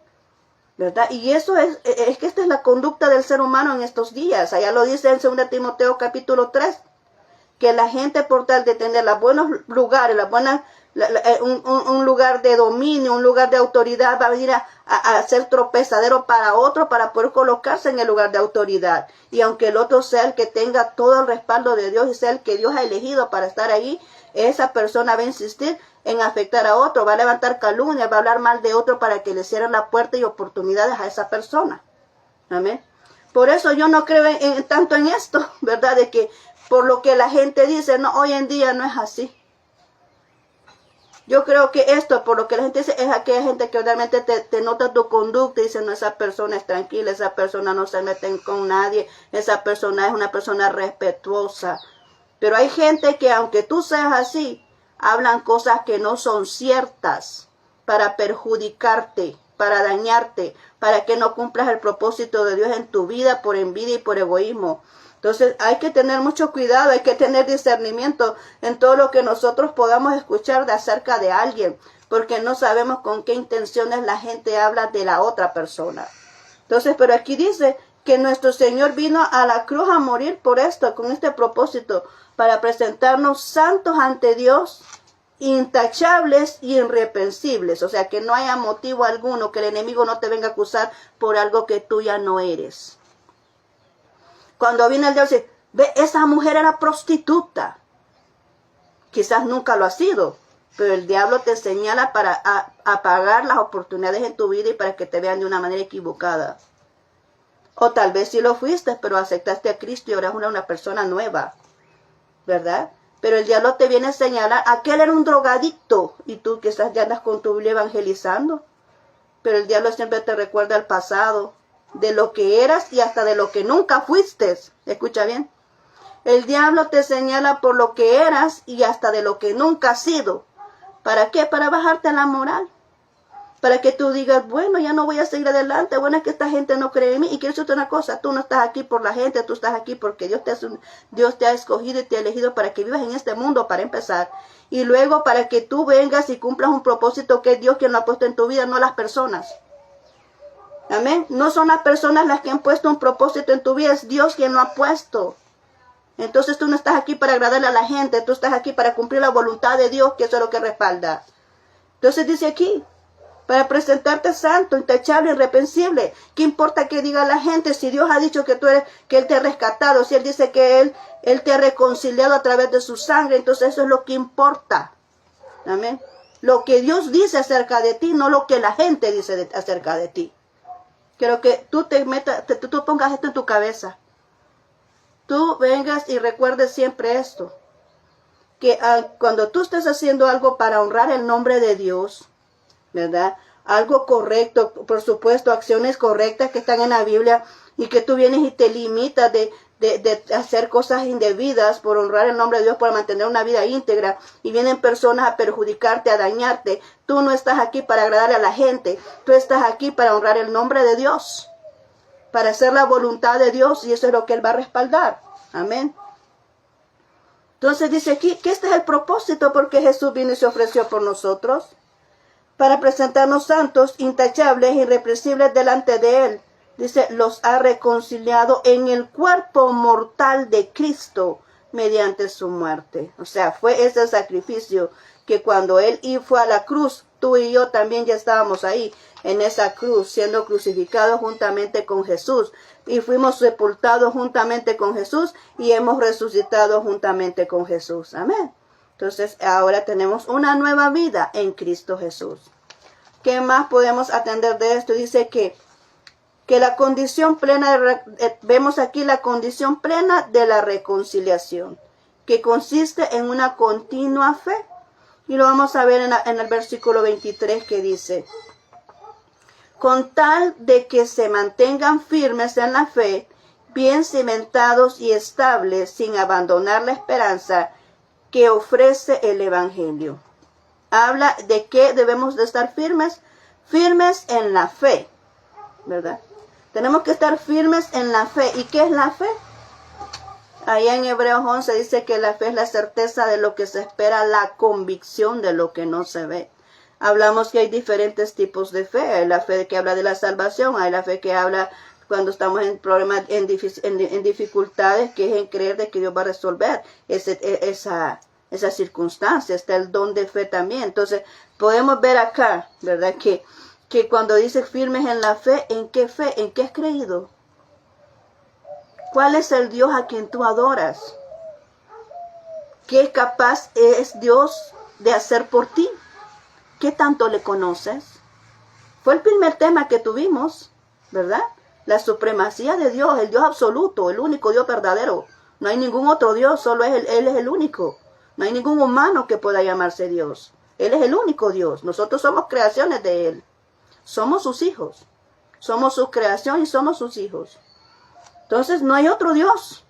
¿Verdad? Y eso es que esta es la conducta del ser humano en estos días. Allá lo dice en 2 Timoteo capítulo 3, que la gente por tal de tener los buenos lugares, las buenas un lugar de dominio, un lugar de autoridad, va a venir a ser tropezadero para otro para poder colocarse en el lugar de autoridad. Y aunque el otro sea el que tenga todo el respaldo de Dios y sea el que Dios ha elegido para estar ahí, esa persona va a insistir en afectar a otro, va a levantar calumnia, va a hablar mal de otro para que le cierren la puerta y oportunidades a esa persona. Amén. Por eso yo no creo tanto en esto, ¿verdad? De que por lo que la gente dice, no, hoy en día no es así. Yo creo que esto, por lo que la gente dice, es aquella gente que realmente te nota tu conducta y dice, no, esa persona es tranquila, esa persona no se mete con nadie, esa persona es una persona respetuosa. Pero hay gente que aunque tú seas así, hablan cosas que no son ciertas para perjudicarte, para dañarte, para que no cumplas el propósito de Dios en tu vida por envidia y por egoísmo. Entonces hay que tener mucho cuidado, hay que tener discernimiento en todo lo que nosotros podamos escuchar de acerca de alguien, porque no sabemos con qué intenciones la gente habla de la otra persona. Entonces, pero aquí dice que nuestro Señor vino a la cruz a morir por esto, con este propósito, para presentarnos santos ante Dios, intachables y irreprensibles. O sea, que no haya motivo alguno, que el enemigo no te venga a acusar por algo que tú ya no eres. Cuando viene el diablo y dice, ve, esa mujer era prostituta. Quizás nunca lo ha sido, pero el diablo te señala para apagar las oportunidades en tu vida y para que te vean de una manera equivocada. O tal vez sí lo fuiste, pero aceptaste a Cristo y ahora eres una persona nueva, ¿verdad? Pero el diablo te viene a señalar, aquel era un drogadicto y tú quizás ya andas con tu Biblia evangelizando. Pero el diablo siempre te recuerda el pasado, de lo que eras y hasta de lo que nunca fuiste. Escucha bien. El diablo te señala por lo que eras y hasta de lo que nunca has sido. ¿Para qué? Para bajarte la moral. Para que tú digas, bueno, ya no voy a seguir adelante. Bueno, es que esta gente no cree en mí. Y quiero decirte una cosa, tú no estás aquí por la gente, tú estás aquí porque Dios te ha escogido y te ha elegido para que vivas en este mundo, para empezar. Y luego para que tú vengas y cumplas un propósito que es Dios quien lo ha puesto en tu vida, no las personas. Amén. No son las personas las que han puesto un propósito en tu vida, es Dios quien lo ha puesto. Entonces tú no estás aquí para agradarle a la gente, tú estás aquí para cumplir la voluntad de Dios, que eso es lo que respalda. Entonces dice aquí, para presentarte santo, intachable, irreprensible. ¿Qué importa que diga la gente si Dios ha dicho que Él te ha rescatado, si Él dice que Él te ha reconciliado a través de su sangre? Entonces eso es lo que importa. Amén. Lo que Dios dice acerca de ti, no lo que la gente dice acerca de ti. Quiero que tú tú pongas esto en tu cabeza. Tú vengas y recuerdes siempre esto. Que cuando tú estés haciendo algo para honrar el nombre de Dios, ¿verdad? Algo correcto, por supuesto, acciones correctas que están en la Biblia y que tú vienes y te limitas de hacer cosas indebidas por honrar el nombre de Dios, para mantener una vida íntegra, y vienen personas a perjudicarte, a dañarte. Tú no estás aquí para agradarle a la gente, tú estás aquí para honrar el nombre de Dios, para hacer la voluntad de Dios, y eso es lo que Él va a respaldar. Amén. Entonces dice aquí que este es el propósito porque Jesús vino y se ofreció por nosotros, para presentarnos santos, intachables, irreprensibles delante de Él. Dice, los ha reconciliado en el cuerpo mortal de Cristo mediante su muerte. O sea, fue ese sacrificio que cuando Él fue a la cruz, tú y yo también ya estábamos ahí, en esa cruz, siendo crucificados juntamente con Jesús. Y fuimos sepultados juntamente con Jesús y hemos resucitado juntamente con Jesús. Amén. Entonces, ahora tenemos una nueva vida en Cristo Jesús. ¿Qué más podemos atender de esto? Dice que la condición plena, vemos aquí la condición plena de la reconciliación, que consiste en una continua fe. Y lo vamos a ver en el versículo 23 que dice, con tal de que se mantengan firmes en la fe, bien cimentados y estables, sin abandonar la esperanza que ofrece el Evangelio. Habla de que debemos de estar firmes en la fe, ¿verdad? Tenemos que estar firmes en la fe. ¿Y qué es la fe? Allá en Hebreos 11 dice que la fe es la certeza de lo que se espera, la convicción de lo que no se ve. Hablamos que hay diferentes tipos de fe. Hay la fe que habla de la salvación, hay la fe que habla cuando estamos en problemas, en dificultades, que es en creer de que Dios va a resolver esa esa circunstancia, está el don de fe también. Entonces, podemos ver acá, ¿verdad? Que cuando dice firmes en la fe, ¿en qué fe? ¿En qué has creído? ¿Cuál es el Dios a quien tú adoras? ¿Qué capaz es Dios de hacer por ti? ¿Qué tanto le conoces? Fue el primer tema que tuvimos, ¿verdad? La supremacía de Dios, el Dios absoluto, el único Dios verdadero. No hay ningún otro Dios, solo Él es el único. No hay ningún humano que pueda llamarse Dios. Él es el único Dios. Nosotros somos creaciones de Él. Somos sus hijos. Somos su creación y somos sus hijos. Entonces no hay otro Dios.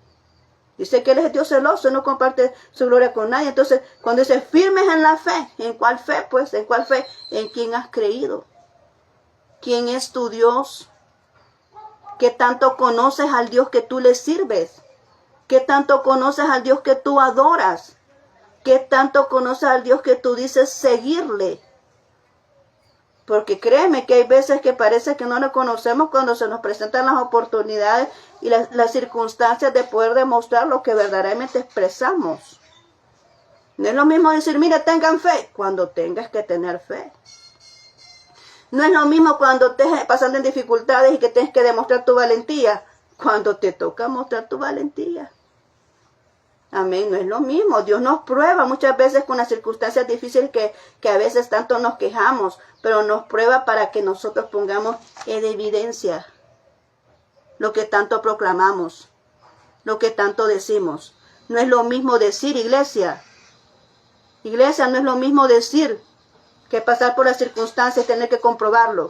Dice que Él es el Dios celoso y no comparte su gloria con nadie. Entonces cuando dice firmes en la fe, ¿en cuál fe? Pues ¿en cuál fe? ¿En quién has creído? ¿Quién es tu Dios? ¿Qué tanto conoces al Dios que tú le sirves? ¿Qué tanto conoces al Dios que tú adoras? ¿Qué tanto conoces al Dios que tú dices seguirle? Porque créeme que hay veces que parece que no le conocemos cuando se nos presentan las oportunidades y las circunstancias de poder demostrar lo que verdaderamente expresamos. No es lo mismo decir, mire, tengan fe, cuando tengas que tener fe. No es lo mismo cuando estés pasando en dificultades y que tienes que demostrar tu valentía, cuando te toca mostrar tu valentía. Amén, no es lo mismo. Dios nos prueba muchas veces con las circunstancias difíciles que a veces tanto nos quejamos, pero nos prueba para que nosotros pongamos en evidencia lo que tanto proclamamos, lo que tanto decimos. No es lo mismo decir, iglesia. Iglesia, no es lo mismo decir que pasar por las circunstancias y tener que comprobarlo.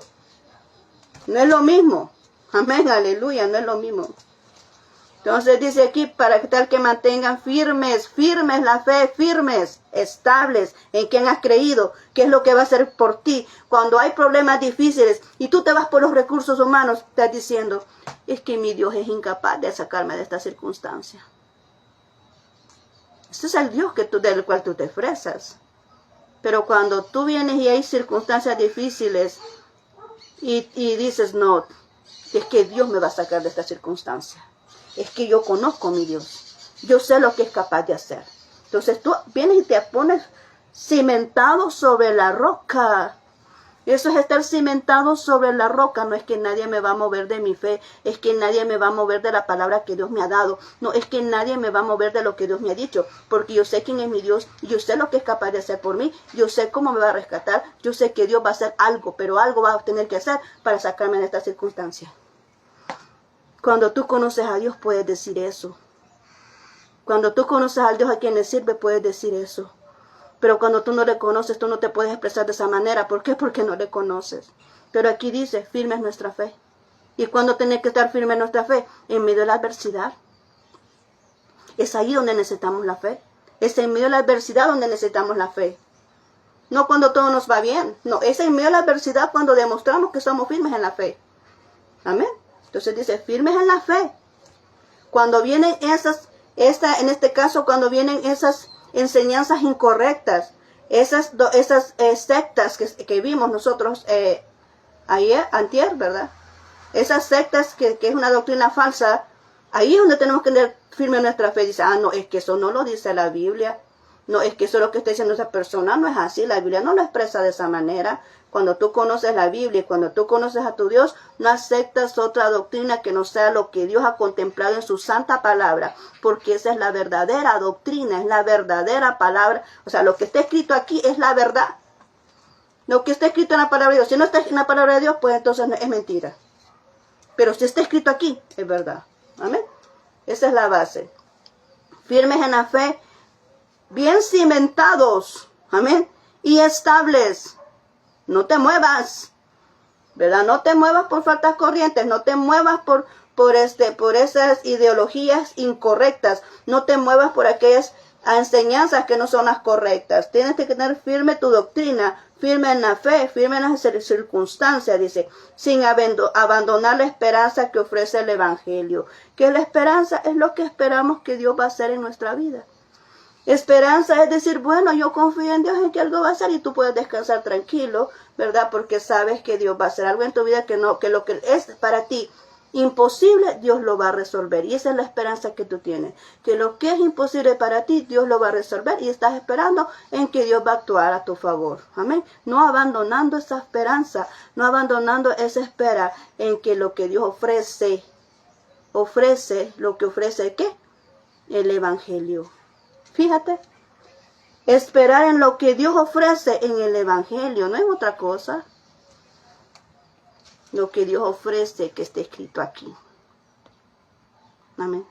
No es lo mismo. Amén, aleluya, no es lo mismo. Entonces dice aquí, para que tal que mantengan firmes la fe, firmes, estables, en quien has creído, qué es lo que va a hacer por ti. Cuando hay problemas difíciles y tú te vas por los recursos humanos, estás diciendo, es que mi Dios es incapaz de sacarme de esta circunstancia. Este es el Dios del cual tú te fresas. Pero cuando tú vienes y hay circunstancias difíciles y dices, no, es que Dios me va a sacar de esta circunstancia. Es que yo conozco a mi Dios. Yo sé lo que es capaz de hacer. Entonces tú vienes y te pones cimentado sobre la roca. Eso es estar cimentado sobre la roca. No es que nadie me va a mover de mi fe. Es que nadie me va a mover de la palabra que Dios me ha dado. No, es que nadie me va a mover de lo que Dios me ha dicho. Porque yo sé quién es mi Dios. Yo sé lo que es capaz de hacer por mí. Yo sé cómo me va a rescatar. Yo sé que Dios va a hacer algo. Pero algo va a tener que hacer para sacarme de esta circunstancia. Cuando tú conoces a Dios puedes decir eso. Cuando tú conoces al Dios a quien le sirve puedes decir eso. Pero cuando tú no le conoces, tú no te puedes expresar de esa manera. ¿Por qué? Porque no le conoces. Pero aquí dice, firme es nuestra fe. ¿Y cuándo tiene que estar firme nuestra fe? En medio de la adversidad. Es ahí donde necesitamos la fe. Es en medio de la adversidad donde necesitamos la fe. No cuando todo nos va bien. No, es en medio de la adversidad cuando demostramos que somos firmes en la fe. Amén. Entonces dice, firmes en la fe. Cuando vienen en este caso, cuando vienen esas enseñanzas incorrectas, esas sectas que vimos nosotros antier, ¿verdad? Esas sectas que es una doctrina falsa, ahí es donde tenemos que tener firme nuestra fe. Dice, no, es que eso no lo dice la Biblia. No, es que eso es lo que está diciendo esa persona. No es así, la Biblia no lo expresa de esa manera. Cuando tú conoces la Biblia y cuando tú conoces a tu Dios, no aceptas otra doctrina que no sea lo que Dios ha contemplado en su santa palabra, porque esa es la verdadera doctrina, es la verdadera palabra. O sea, lo que está escrito aquí es la verdad. Lo que está escrito en la palabra de Dios, si no está en la palabra de Dios, pues entonces es mentira. Pero si está escrito aquí, es verdad. Amén. Esa es la base. Firmes en la fe, bien cimentados. Amén. Y estables. No te muevas, ¿verdad? No te muevas por faltas corrientes, no te muevas por esas ideologías incorrectas, no te muevas por aquellas enseñanzas que no son las correctas. Tienes que tener firme tu doctrina, firme en la fe, firme en las circunstancias, dice, sin abandonar la esperanza que ofrece el Evangelio. Que la esperanza es lo que esperamos que Dios va a hacer en nuestra vida. Esperanza es decir, bueno, yo confío en Dios en que algo va a hacer y tú puedes descansar tranquilo, ¿verdad? Porque sabes que Dios va a hacer algo en tu vida que lo que es para ti imposible, Dios lo va a resolver. Y esa es la esperanza que tú tienes. Que lo que es imposible para ti, Dios lo va a resolver. Y estás esperando en que Dios va a actuar a tu favor. Amén. No abandonando esa esperanza, no abandonando esa espera en que lo que Dios ofrece, lo que ofrece, ¿qué? El Evangelio. Fíjate. Esperar en lo que Dios ofrece en el Evangelio, no es otra cosa. Lo que Dios ofrece que esté escrito aquí. Amén.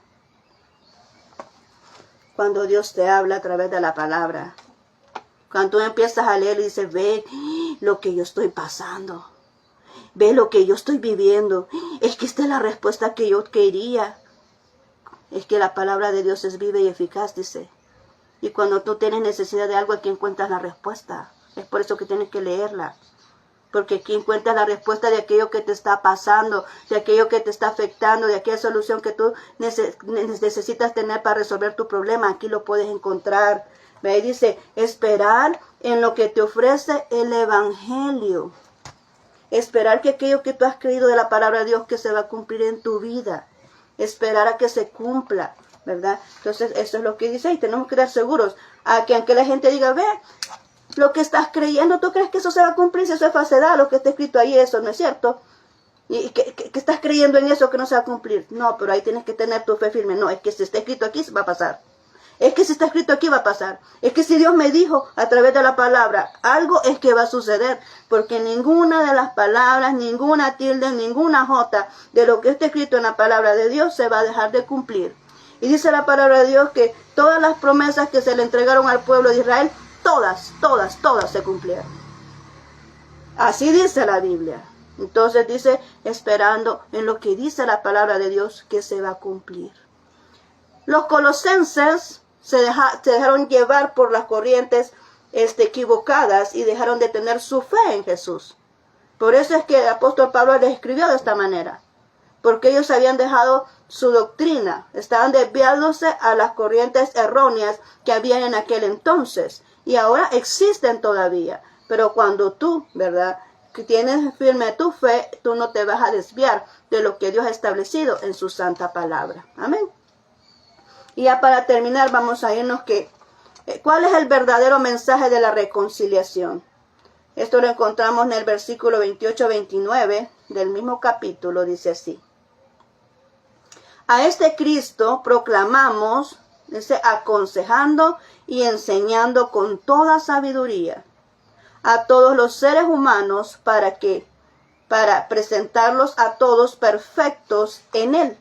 Cuando Dios te habla a través de la palabra, cuando tú empiezas a leer y dices, ve lo que yo estoy pasando, ve lo que yo estoy viviendo, es que esta es la respuesta que yo quería. Es que la palabra de Dios es viva y eficaz, dice. Y cuando tú tienes necesidad de algo, aquí encuentras la respuesta. Es por eso que tienes que leerla. Porque aquí encuentras la respuesta de aquello que te está pasando, de aquello que te está afectando, de aquella solución que tú necesitas tener para resolver tu problema. Aquí lo puedes encontrar. Ahí dice, esperar en lo que te ofrece el Evangelio. Esperar que aquello que tú has creído de la palabra de Dios que se va a cumplir en tu vida. Esperar a que se cumpla, ¿verdad? Entonces, eso es lo que dice y tenemos que estar seguros a que aunque la gente diga, ve, lo que estás creyendo, ¿tú crees que eso se va a cumplir? Si eso es falsedad, lo que está escrito ahí, eso no es cierto. ¿Y que estás creyendo en eso que no se va a cumplir? No, pero ahí tienes que tener tu fe firme. No, es que si está escrito aquí, va a pasar. Es que si está escrito aquí, va a pasar. Es que si Dios me dijo a través de la palabra, algo es que va a suceder. Porque ninguna de las palabras, ninguna tilde, ninguna jota de lo que está escrito en la palabra de Dios se va a dejar de cumplir. Y dice la palabra de Dios que todas las promesas que se le entregaron al pueblo de Israel, todas se cumplieron. Así dice la Biblia. Entonces dice, esperando en lo que dice la palabra de Dios que se va a cumplir. Los colosenses se dejaron llevar por las corrientes equivocadas y dejaron de tener su fe en Jesús. Por eso es que el apóstol Pablo les escribió de esta manera. Porque ellos habían dejado su doctrina, estaban desviándose a las corrientes erróneas que habían en aquel entonces. Y ahora existen todavía. Pero cuando tú, ¿verdad?, que tienes firme tu fe, tú no te vas a desviar de lo que Dios ha establecido en su santa palabra. Amén. Y ya para terminar, vamos a irnos ¿cuál es el verdadero mensaje de la reconciliación? Esto lo encontramos en el versículo 28-29 del mismo capítulo, dice así. A este Cristo proclamamos, dice, aconsejando y enseñando con toda sabiduría a todos los seres humanos para presentarlos a todos perfectos en Él.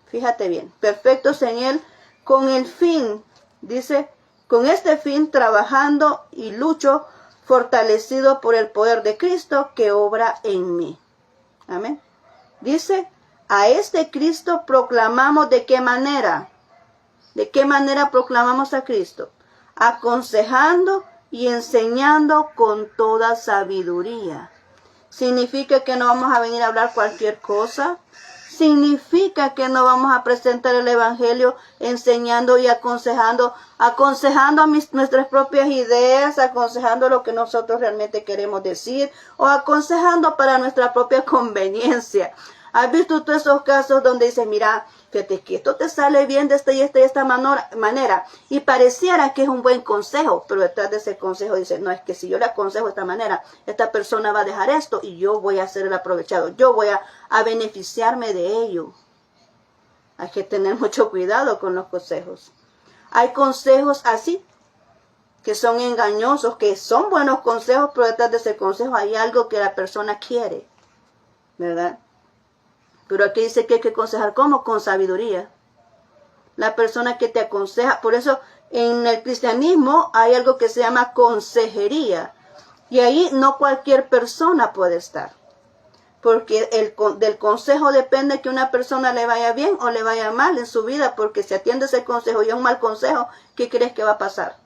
Fíjate bien, perfectos en Él con el fin, dice, con este fin trabajando y lucho fortalecido por el poder de Cristo que obra en mí. Amén. Dice, a este Cristo proclamamos ¿de qué manera? ¿De qué manera proclamamos a Cristo? Aconsejando y enseñando con toda sabiduría. ¿Significa que no vamos a venir a hablar cualquier cosa? ¿Significa que no vamos a presentar el Evangelio enseñando y aconsejando nuestras propias ideas, aconsejando lo que nosotros realmente queremos decir o aconsejando para nuestra propia conveniencia? ¿Has visto tú esos casos donde dices, mira, fíjate que esto te sale bien de esta y esta manera y pareciera que es un buen consejo, pero detrás de ese consejo dice, no, es que si yo le aconsejo de esta manera, esta persona va a dejar esto y yo voy a ser el aprovechado, yo voy a beneficiarme de ello. Hay que tener mucho cuidado con los consejos. Hay consejos así, que son engañosos, que son buenos consejos, pero detrás de ese consejo hay algo que la persona quiere, ¿verdad? Pero aquí dice que hay que aconsejar, ¿cómo? Con sabiduría. La persona que te aconseja, por eso en el cristianismo hay algo que se llama consejería. Y ahí no cualquier persona puede estar. Porque del consejo depende que una persona le vaya bien o le vaya mal en su vida. Porque si atiende ese consejo y es un mal consejo, ¿qué crees que va a pasar?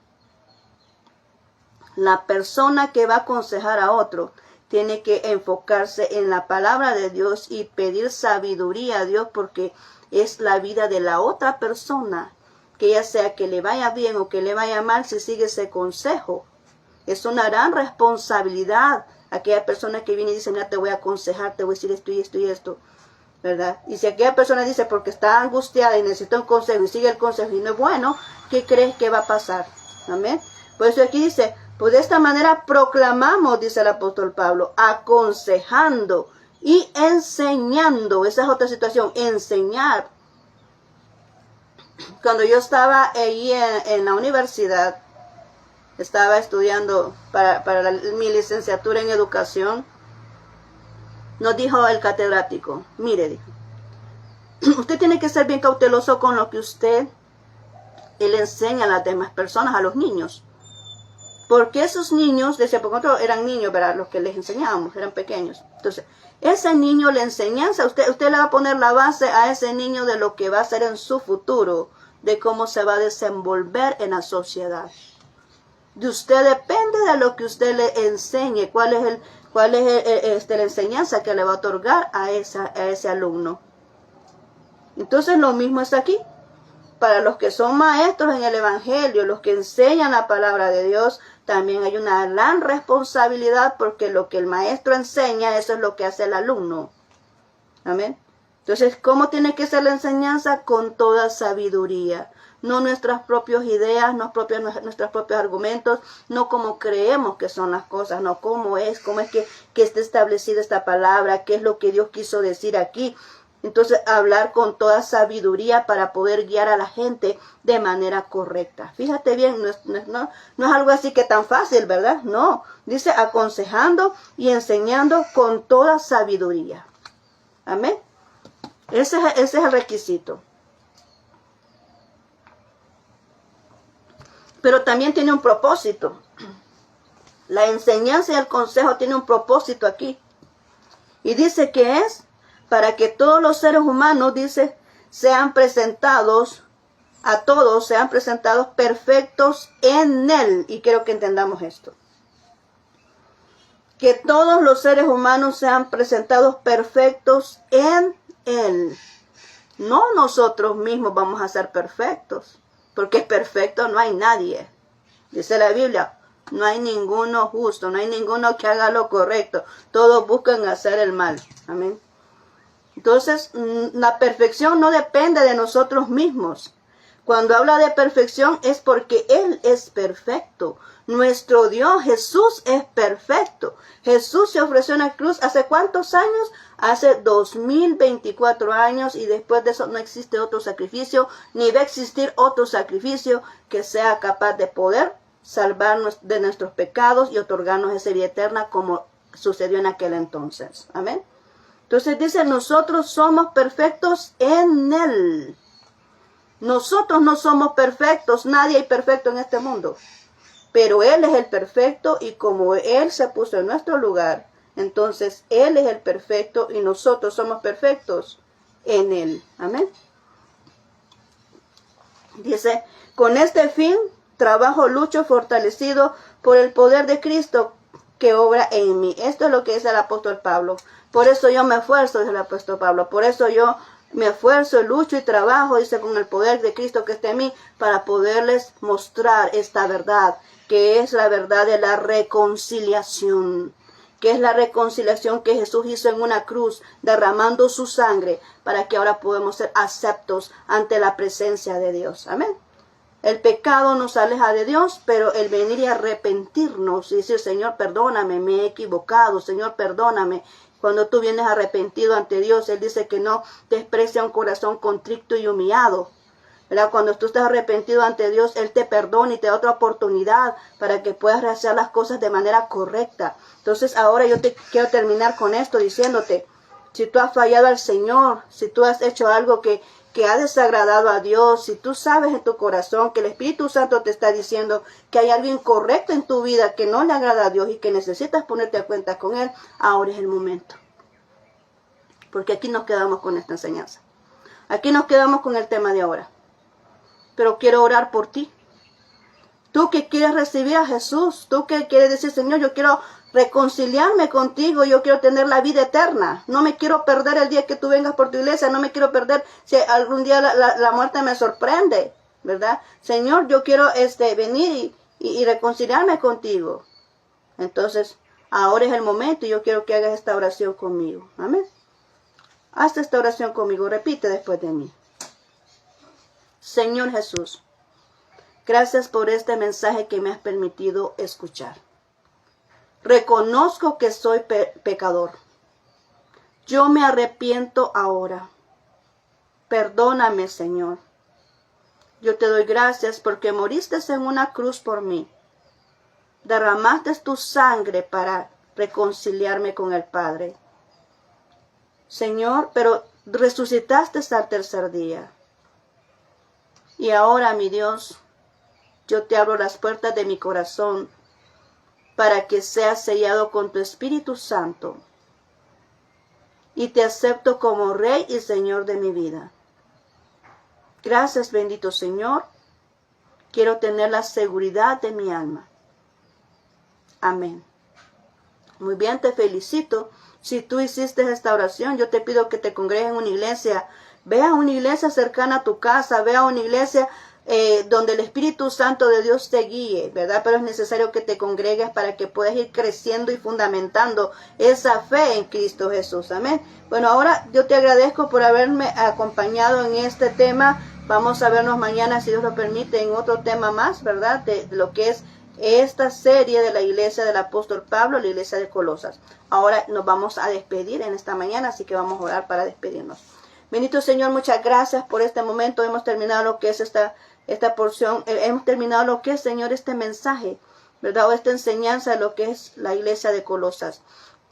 La persona que va a aconsejar a otro tiene que enfocarse en la palabra de Dios y pedir sabiduría a Dios porque es la vida de la otra persona, que ya sea que le vaya bien o que le vaya mal si sigue ese consejo. Es una gran responsabilidad aquella persona que viene y dice, mira, te voy a aconsejar, te voy a decir esto y esto y esto. ¿verdad? Y si aquella persona dice porque está angustiada y necesita un consejo y sigue el consejo y no es bueno, ¿qué crees que va a pasar? Amén. Por eso aquí dice, pues de esta manera proclamamos, dice el apóstol Pablo, aconsejando y enseñando. Esa es otra situación, enseñar. Cuando yo estaba ahí en la universidad, estaba estudiando para mi licenciatura en educación, nos dijo el catedrático, mire, dijo, usted tiene que ser bien cauteloso con lo que usted le enseña a las demás personas, a los niños. Porque esos niños, decía, por ejemplo, eran niños, ¿verdad? Los que les enseñábamos, eran pequeños. Entonces, ese niño, la enseñanza, usted le va a poner la base a ese niño de lo que va a ser en su futuro, de cómo se va a desenvolver en la sociedad. De usted depende de lo que usted le enseñe, cuál es la enseñanza que le va a otorgar a ese alumno. Entonces, lo mismo está aquí. Para los que son maestros en el Evangelio, los que enseñan la palabra de Dios, también hay una gran responsabilidad porque lo que el maestro enseña, eso es lo que hace el alumno. Amén. Entonces, ¿cómo tiene que ser la enseñanza? Con toda sabiduría. No nuestras propias ideas, no nuestros propios argumentos, no como creemos que son las cosas, no cómo es que está establecida esta palabra, qué es lo que Dios quiso decir aquí. Entonces, hablar con toda sabiduría para poder guiar a la gente de manera correcta. Fíjate bien, no es algo así que tan fácil, ¿verdad? No, dice aconsejando y enseñando con toda sabiduría. Amén. Ese es el requisito. Pero también tiene un propósito. La enseñanza y el consejo tiene un propósito aquí. Y dice que es para que todos los seres humanos, dice, sean presentados, a todos sean presentados perfectos en Él. Y quiero que entendamos esto. Que todos los seres humanos sean presentados perfectos en Él. No nosotros mismos vamos a ser perfectos, porque perfecto no hay nadie. Dice la Biblia, no hay ninguno justo, no hay ninguno que haga lo correcto. Todos buscan hacer el mal. Amén. Entonces, la perfección no depende de nosotros mismos. Cuando habla de perfección es porque Él es perfecto. Nuestro Dios, Jesús, es perfecto. Jesús se ofreció en la cruz ¿hace cuántos años? Hace 2024 años, y después de eso no existe otro sacrificio, ni va a existir otro sacrificio que sea capaz de poder salvarnos de nuestros pecados y otorgarnos esa vida eterna como sucedió en aquel entonces. Amén. Entonces dice, nosotros somos perfectos en Él. Nosotros no somos perfectos, nadie hay perfecto en este mundo. Pero Él es el perfecto y como Él se puso en nuestro lugar, entonces Él es el perfecto y nosotros somos perfectos en Él. Amén. Dice, con este fin trabajo, lucho, fortalecido por el poder de Cristo que obra en mí. Esto es lo que dice el apóstol Pablo. Por eso yo me esfuerzo, dice el apóstol Pablo. Por eso yo me esfuerzo, lucho y trabajo, dice, con el poder de Cristo que está en mí, para poderles mostrar esta verdad, que es la verdad de la reconciliación, que es la reconciliación que Jesús hizo en una cruz, derramando su sangre, para que ahora podamos ser aceptos ante la presencia de Dios. Amén. El pecado nos aleja de Dios, pero el venir y arrepentirnos y decir, Señor, perdóname, me he equivocado, Señor, perdóname. Cuando tú vienes arrepentido ante Dios, Él dice que no desprecia un corazón contrito y humillado. ¿Verdad? Cuando tú estás arrepentido ante Dios, Él te perdona y te da otra oportunidad para que puedas hacer las cosas de manera correcta. Entonces ahora yo te quiero terminar con esto diciéndote, si tú has fallado al Señor, si tú has hecho algo que ha desagradado a Dios, si tú sabes en tu corazón que el Espíritu Santo te está diciendo que hay algo incorrecto en tu vida que no le agrada a Dios y que necesitas ponerte a cuenta con Él, ahora es el momento. Porque aquí nos quedamos con esta enseñanza. Aquí nos quedamos con el tema de ahora. Pero quiero orar por ti. Tú que quieres recibir a Jesús, tú que quieres decir, Señor, yo quiero reconciliarme contigo, yo quiero tener la vida eterna, no me quiero perder el día que tú vengas por tu iglesia, no me quiero perder si algún día la muerte me sorprende, ¿verdad? Señor, yo quiero venir y reconciliarme contigo. Entonces, ahora es el momento y yo quiero que hagas esta oración conmigo. Amén. Haz esta oración conmigo, repite después de mí. Señor Jesús, gracias por este mensaje que me has permitido escuchar. Reconozco que soy pecador. Yo me arrepiento ahora. Perdóname, Señor. Yo te doy gracias porque moriste en una cruz por mí. Derramaste tu sangre para reconciliarme con el Padre. Señor, pero resucitaste al tercer día. Y ahora, mi Dios, yo te abro las puertas de mi corazón para que seas sellado con tu Espíritu Santo. Y te acepto como Rey y Señor de mi vida. Gracias, bendito Señor. Quiero tener la seguridad de mi alma. Amén. Muy bien, te felicito. Si tú hiciste esta oración, yo te pido que te congregues en una iglesia. Ve a una iglesia cercana a tu casa. Ve a una iglesia donde el Espíritu Santo de Dios te guíe, ¿verdad? Pero es necesario que te congregues para que puedas ir creciendo y fundamentando esa fe en Cristo Jesús. Amén. Bueno, ahora yo te agradezco por haberme acompañado en este tema. Vamos a vernos mañana, si Dios lo permite, en otro tema más, ¿verdad? De lo que es esta serie de la iglesia del apóstol Pablo, la iglesia de Colosas. Ahora nos vamos a despedir en esta mañana, así que vamos a orar para despedirnos. Bendito Señor, muchas gracias por este momento. Hemos terminado lo que es esta porción. Hemos terminado lo que es, Señor, este mensaje, ¿verdad? O esta enseñanza de lo que es la iglesia de Colosas.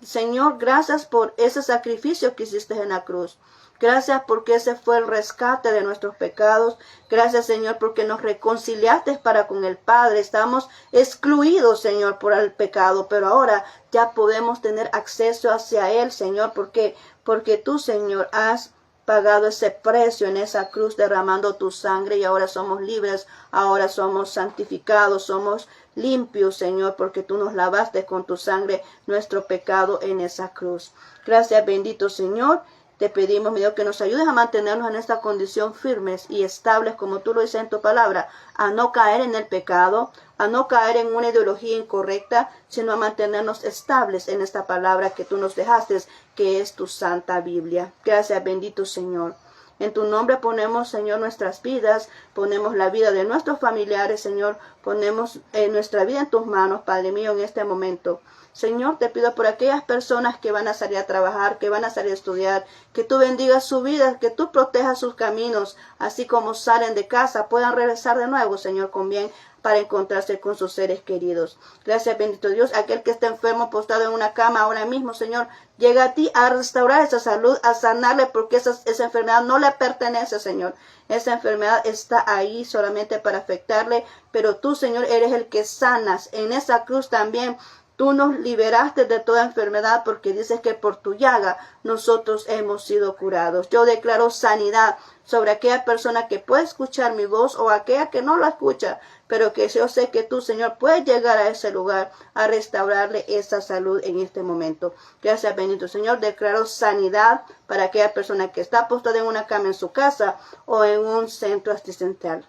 Señor, gracias por ese sacrificio que hiciste en la cruz. Gracias porque ese fue el rescate de nuestros pecados. Gracias, Señor, porque nos reconciliaste para con el Padre. Estamos excluidos, Señor, por el pecado, pero ahora ya podemos tener acceso hacia Él, Señor, porque tú, Señor, has pagado ese precio en esa cruz derramando tu sangre y ahora somos libres, ahora somos santificados, somos limpios, Señor, porque tú nos lavaste con tu sangre nuestro pecado en esa cruz. Gracias, bendito Señor. Te pedimos, mi Dios, que nos ayudes a mantenernos en esta condición firmes y estables, como tú lo dices en tu palabra, a no caer en el pecado, a no caer en una ideología incorrecta, sino a mantenernos estables en esta palabra que tú nos dejaste, que es tu santa Biblia. Gracias, bendito Señor. En tu nombre ponemos, Señor, nuestras vidas, ponemos la vida de nuestros familiares, Señor, ponemos nuestra vida en tus manos, Padre mío, en este momento. Señor, te pido por aquellas personas que van a salir a trabajar, que van a salir a estudiar, que tú bendigas su vida, que tú protejas sus caminos, así como salen de casa, puedan regresar de nuevo, Señor, con bien, para encontrarse con sus seres queridos. Gracias, bendito Dios. Aquel que está enfermo, postrado en una cama ahora mismo, Señor, llega a ti a restaurar esa salud, a sanarle, porque esa enfermedad no le pertenece, Señor. Esa enfermedad está ahí solamente para afectarle, pero tú, Señor, eres el que sanas. En esa cruz también tú nos liberaste de toda enfermedad porque dices que por tu llaga nosotros hemos sido curados. Yo declaro sanidad sobre aquella persona que puede escuchar mi voz o aquella que no la escucha, pero que yo sé que tú, Señor, puedes llegar a ese lugar a restaurarle esa salud en este momento. Gracias, bendito Señor. Declaro sanidad para aquella persona que está postrada en una cama en su casa o en un centro asistencial.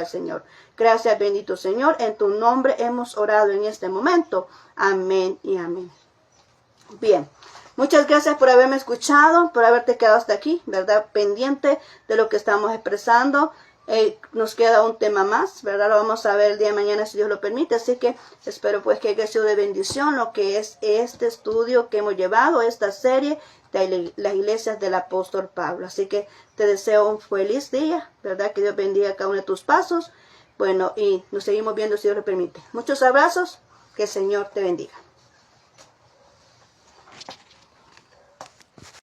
Señor. Gracias, bendito Señor. En tu nombre hemos orado en este momento. Amén y amén. Bien. Muchas gracias por haberme escuchado, por haberte quedado hasta aquí, ¿verdad? Pendiente de lo que estamos expresando. Nos queda un tema más, ¿verdad? Lo vamos a ver el día de mañana si Dios lo permite. Así que espero pues que haya sido de bendición lo que es este estudio que hemos llevado, esta serie de las iglesias del apóstol Pablo. Así que te deseo un feliz día, ¿verdad? Que Dios bendiga cada uno de tus pasos. Bueno, y nos seguimos viendo si Dios lo permite. Muchos abrazos, que el Señor te bendiga.